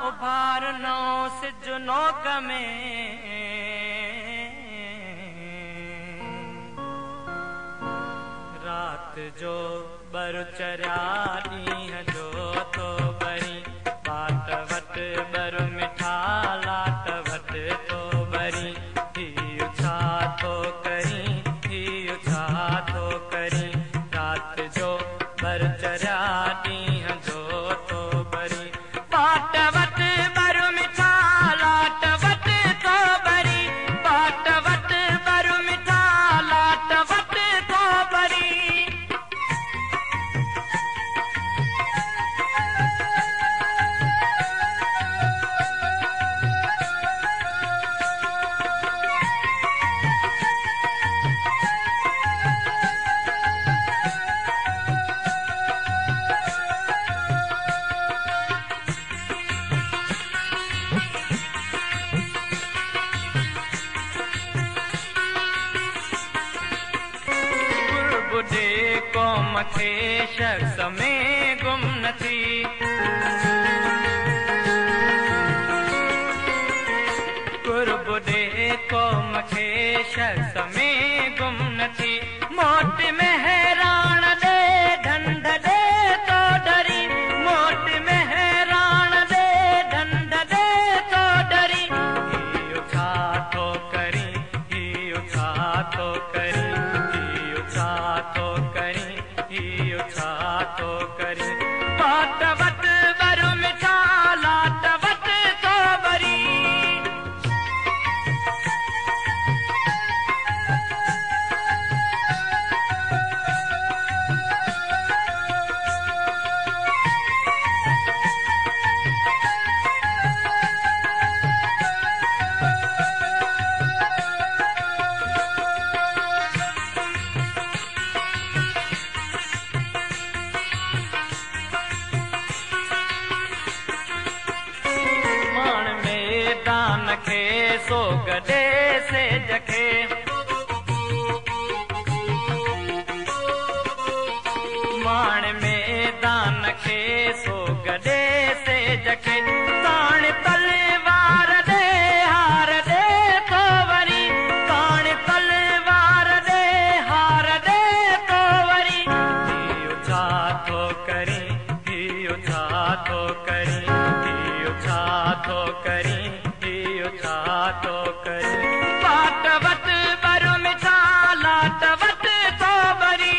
उभारनो सिजनो कमे रात जो बर चरिया ॾींहं जो तो बरी बाट वट बर मिठा लाट वट तो बरी ही छा तो करी ही छा तो करी रात जो बर चरिया ॾींहं जो तो बरी बाट वट बर मिठा लाट वट तो बरी बाट वट बर मिठा लाट वट तो बरी कौम खे शख्स में गुम न थी कुर्ब दे कौम खे शख्स में गुम न थी मोट में हैरान दे ढंढ दे तो डरी मोट में हैरान दे ढंढ दे तो डरी ही उठा तो करी ही उठा तो करी ही उठा तो करी ही उठा तो करी बाट वट बर मिठा लाट वट तो बरी दान खे सो गडे से जखे माण में दान खे सो गडे से जखे ताण तलवार दे हार दे तो वरी ताण तलवार दे हार दे तो वरी ही उठा तो करी ही उठा तो करी ही उठा तो करी उठा तो करी बाट वट बर मिठा लाट वट तो बरी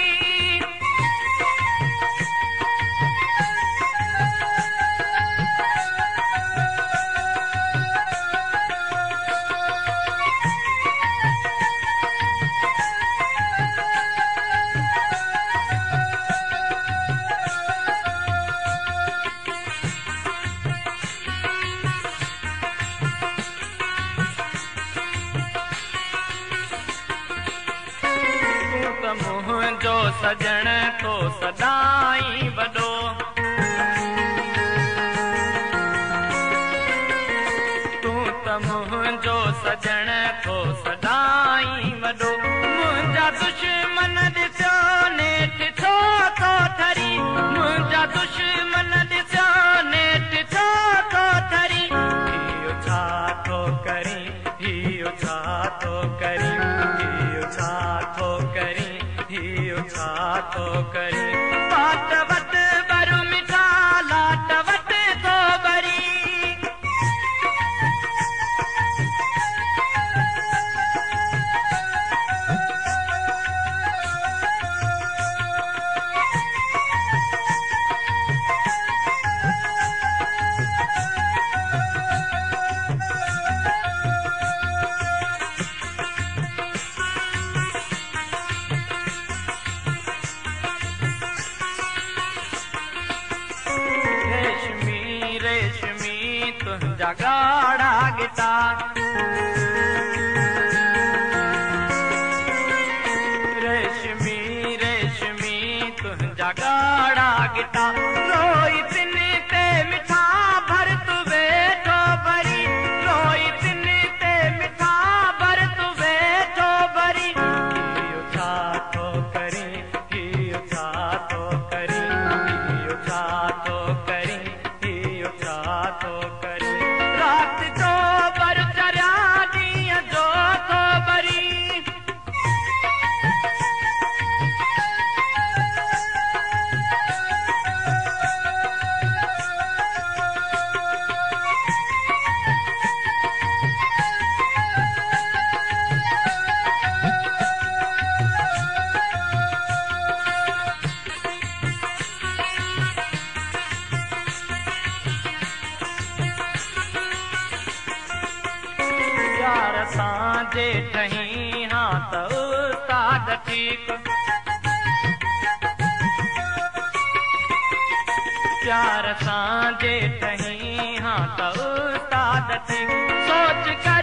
मुंहिंजो सजण तो सदाई वॾो तूं त मुंहिंजो सजण तो सदाई वॾो मुंहिंजा दुश्मन ॾिसो नेठ छो तो थरी मुंहिंजा दुश्मन ॾिसो नेठ छो तो थरी ही उठा तो करी ही उठा तो करी ही उठा तो करी ही उठा तो करी बाट वट बर मिठा लाट वट तो बरी तुंहिंजा गाढ़ा गिटा रेशमी रेशमी तुंहिंजा गाढ़ा गिटा रोई तिन ते मिठा भर तू वेठो भरी रोई तिन ते मिठा भर तू वेठो भरी ही उठा तो करी ही उठा तो करी ही उठा तो करी ही उठा तो करी सां जेठहीं हाँ त उस्ताद ठीक। प्यार सां जेठहीं हाँ त उस्ताद ठीक। सोच कर